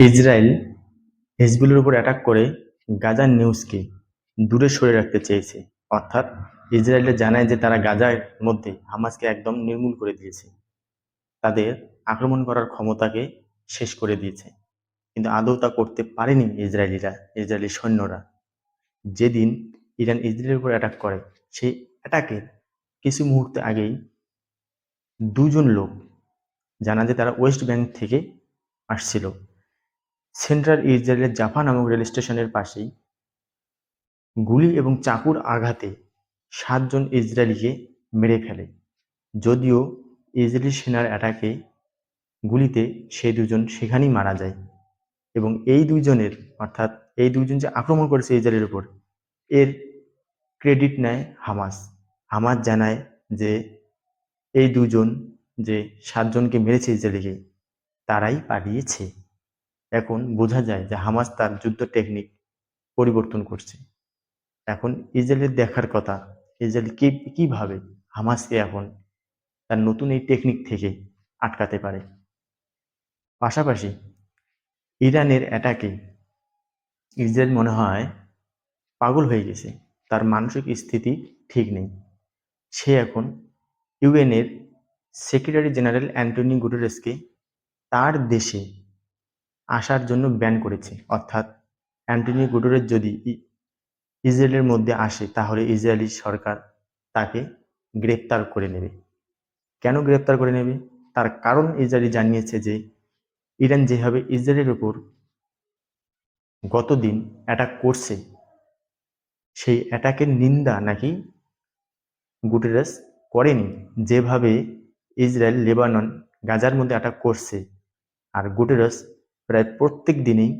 Israel হিজবুলের উপর attack করে গাজার নিউজকে দূরে সরে রাখতে চেয়েছে। অর্থাৎ ইসরায়েলে জানায় যে তারা গাজার মধ্যে হামাসকে একদম নির্মূল করে দিয়েছে, তাদের আক্রমণ করার ক্ষমতাকে শেষ করে দিয়েছে। কিন্তু আদৌ তা করতে পারেনি ইসরায়েলি সৈন্যরা। যেদিন ইরান ইসরায়েলের উপর অ্যাটাক করে, সেই অ্যাটাকের কিছু মুহূর্ত আগেই দুজন লোক জানা যে তারা ওয়েস্ট ব্যাংক থেকে আসছিল। সেন্ট্রাল ইসরায়েলের জাফা নামক রেল স্টেশনের পাশেই গুলি এবং চাকুর আঘাতে ৭ জন ইসরায়েলিকে মেরে ফেলে। যদিও ইসরায়েলি সেনার অ্যাটাকে গুলিতে সেই দুজন সেখানেই মারা যায়। এবং এই দুইজনের, অর্থাৎ এই দুইজন যে আক্রমণ করেছে ইসরায়েলের উপর, এর ক্রেডিট নেয় হামাস। হামাস জানায় যে এই দুজন যে ৭ জনকে মেরেছে ইসরায়েলিকে, তারাই পাঠিয়েছে। এখন বোঝা যায় যে হামাস তার যুদ্ধ টেকনিক পরিবর্তন করছে। এখন ইসরায়েলের দেখার কথা ইসরায়েল কিভাবে হামাসকে এখন তার নতুন এই টেকনিক থেকে আটকাতে পারে। পাশাপাশি ইরানের অ্যাটাকে ইসরায়েল মনে হয় পাগল হয়ে গেছে, তার মানসিক স্থিতি ঠিক নেই। সে এখন ইউএনের সেক্রেটারি জেনারেল অ্যান্টনিও গুটেরেসকে তার দেশে আসার জন্য ব্যান করেছে। অর্থাৎ অ্যান্টনিও গুটেরেস যদি ইসরায়েলের মধ্যে আসে, তাহলে ইসরায়েলি সরকার তাকে গ্রেপ্তার করে নেবে। কেন গ্রেপ্তার করে নেবে? তার কারণ ইসরায়েল জানিয়েছে যে ইরান যেভাবে ইসরায়েলের উপর গতদিন অ্যাটাক করছে, সেই অ্যাটাকের নিন্দা নাকি গুটেরেস করেনি। যেভাবে ইসরায়েল লেবানন গাজার মধ্যে অ্যাটাক করছে, আর গুটেরেস প্রায় প্রত্যেক দিনেই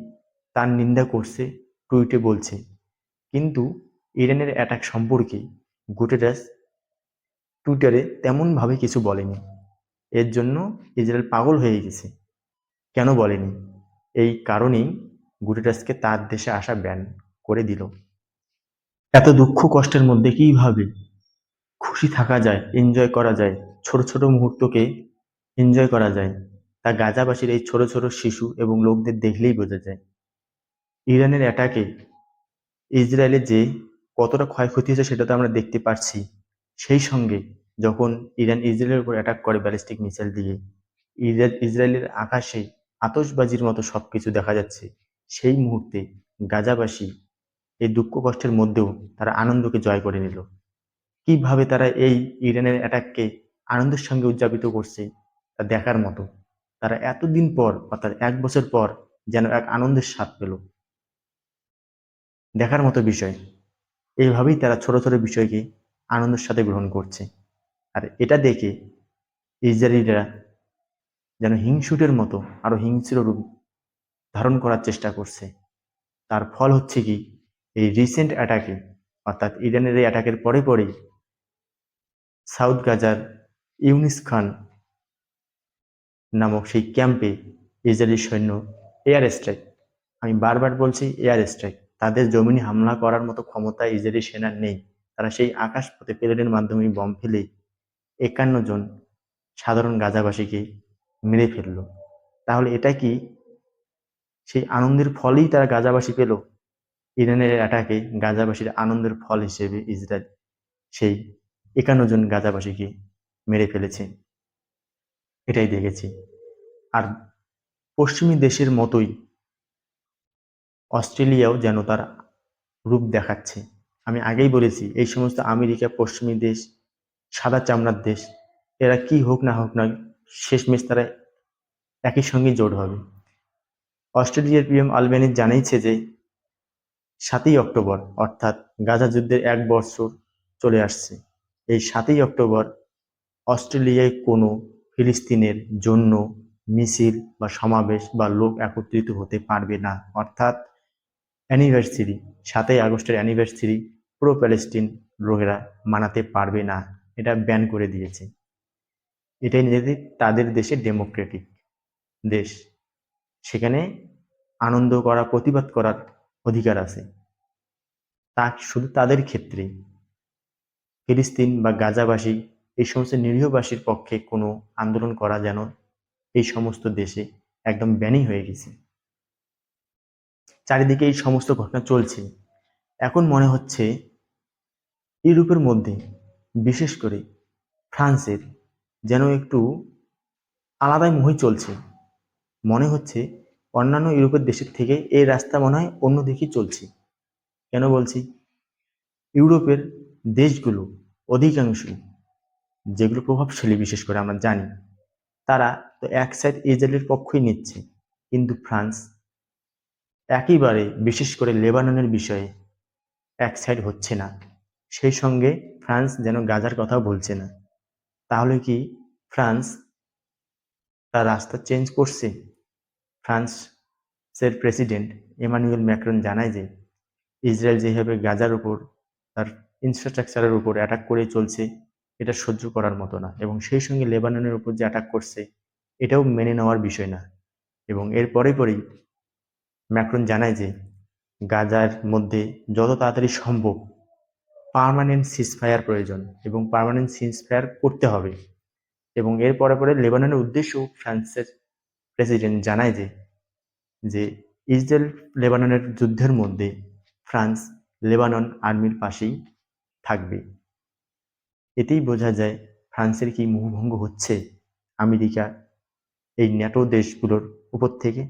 তার নিন্দা করছে, টুইটে বলছে। কিন্তু ইরানের অ্যাটাক সম্পর্কে গুটেরেস টুইটারে তেমনভাবে কিছু বলেনি। এর জন্য ইসরায়েল পাগল হয়ে গেছে। কেন বলেনি? এই কারণেই গুটেরেসকে তার দেশে আসা ব্যান করে দিল। এত দুঃখ কষ্টের মধ্যে কিভাবে খুশি থাকা যায়, এনজয় করা যায়, ছোট ছোট মুহূর্তকে এনজয় করা যায়, তা গাজাবাসীর এই ছোট ছোট শিশু এবং লোকদের দেখলেই বোঝা যায়। ইরানের অ্যাটাকে ইসরায়েলের যে কতটা ক্ষয়ক্ষতি হয়েছে সেটা তো আমরা দেখতে পাচ্ছি। সেই সঙ্গে যখন ইরান ইসরায়েলের উপর অ্যাটাক করে ব্যালিস্টিক মিসাইল দিয়ে, ইসরায়েলের আকাশে আতশবাজির মতো সবকিছু দেখা যাচ্ছে, সেই মুহূর্তে গাজাবাসী এই দুঃখ কষ্টের মধ্যেও তারা আনন্দকে জয় করে নিল। কিভাবে তারা এই ইরানের অ্যাটাককে আনন্দের সঙ্গে উদযাপিত করছে তা দেখার মতো। তারা এতদিন পর, অর্থাৎ ১ বছর পর, যেন এক আনন্দের স্বাদ পেল। দেখার মতো বিষয়। এইভাবেই তারা ছোট ছোট বিষয়কে আনন্দের সাথে গ্রহণ করছে। আর এটা দেখে ইসরায়েলিরা যেন হিংসুটের মতো আরো হিংস্র রূপ ধারণ করার চেষ্টা করছে। তার ফল হচ্ছে কি, এই রিসেন্ট অ্যাটাকে, অর্থাৎ ইরানের এই অ্যাটাকের পরে পরেই সাউথ গাজার ইউনিস খান নামক সেই ক্যাম্পে ইসরায়েলি সৈন্য এয়ার স্ট্রাইক, আমি বারবার বলছি এয়ার স্ট্রাইক, তাদের জমিনে হামলা করার মতো ক্ষমতা ইসরায়েলি সেনার নেই। তারা সেই আকাশপথে প্লেনের মাধ্যমে বম ফেলে ৫১ জন সাধারণ গাজাবাসীকে মেরে ফেলল। তাহলে এটা কি সেই আনন্দের ফলই তারা গাজাবাসী পেল? ইরানের অ্যাটাকে গাজাবাসীর আনন্দের ফল হিসেবে ইসরায়েল সেই ৫১ জন গাজাবাসীকে মেরে ফেলেছে, এটাই দেখেছি। আর পশ্চিমী দেশের মতোই অস্ট্রেলিয়াও যেন তার রূপ দেখাচ্ছে। আমি আগেই বলেছি, এই সমস্ত আমেরিকা, পশ্চিমী দেশ, সাদা চামড়ার দেশ, এরা কি হোক না হোক না, শেষমেশ তারা একই সঙ্গে জোট হবে। অস্ট্রেলিয়ার পিএম আলবেনিজ জানিয়েছে যে ৭ই অক্টোবর, অর্থাৎ গাজা যুদ্ধের ১ বছর চলে আসছে। এই ৭ই অক্টোবর অস্ট্রেলিয়ায় কোনো ফিলিস্তিনের জন্য মিছিল বা সমাবেশ বা লোক একত্রিত হতে পারবে না। অর্থাৎ অ্যানিভার্সারি, ৭ই আগস্টের অ্যানিভার্সারি প্রো প্যালেস্টিন লোকেরা মানাতে পারবে না। এটা ব্যান করে দিয়েছে। এটাই নিজেদের তাদের দেশে ডেমোক্রেটিক দেশ, সেখানে আনন্দ করা, প্রতিবাদ করার অধিকার আছে। তা শুধু তাদের ক্ষেত্রে, ফিলিস্তিন বা গাজাবাসী, এই সমস্ত নিরীহবাসীর পক্ষে কোনো আন্দোলন করা যেন এই সমস্ত দেশে একদম ব্যানই হয়ে গেছে। চারিদিকে এই সমস্ত ঘটনা চলছে। এখন মনে হচ্ছে ইউরোপের মধ্যে, বিশেষ করে ফ্রান্সের, যেন একটু আলাদাই মুভি চলছে। মনে হচ্ছে অন্যান্য ইউরোপের দেশের থেকে এই রাস্তা মনে হয় অন্য দিকেই চলছে। কেন বলছি? ইউরোপের দেশগুলো অধিকাংশই, যেগুলো প্রভাবশালী বিশেষ করে আমরা জানি, তারা তো এক সাইড ইসরায়েলের পক্ষই নিচ্ছে, কিন্তু ফ্রান্স একেবারে বিশেষ করে লেবাননের বিষয়ে এক সাইড হচ্ছে না। সেই সঙ্গে ফ্রান্স যেন গাজার কথাও বলছে না। তাহলে কি ফ্রান্স তার রাস্তা চেঞ্জ করছে? ফ্রান্সের প্রেসিডেন্ট এমানুয়েল ম্যাক্রন জানায় যে ইসরায়েল যেভাবে গাজার উপর তার ইনফ্রাস্ট্রাকচারের উপর অ্যাটাক করে চলছে, এটা সহ্য করার মতো না, এবং সেই সঙ্গে লেবাননের উপর যে অ্যাটাক করছে এটাও মেনে নেওয়ার বিষয় না। এবং এর পরেই ম্যাক্রন জানায় যে গাজার মধ্যে যত তাড়াতাড়ি সম্ভব পার্মানেন্ট সিজফায়ার প্রয়োজন, এবং পার্মানেন্ট সিজফায়ার করতে হবে। এবং এর পরে লেবাননের উদ্দেশ্যেও ফ্রান্সের প্রেসিডেন্ট জানায় যে যে ইসরায়েল লেবাননের যুদ্ধের মধ্যে ফ্রান্স লেবানন আর্মির পাশেই থাকবে। এতেই বোঝা যায় ফ্রান্সের কি মোহভঙ্গ হচ্ছে আমেরিকা এই ন্যাটো দেশগুলোর উপর থেকে।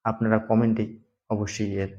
আপনারা কমেন্টে অবশ্যই এর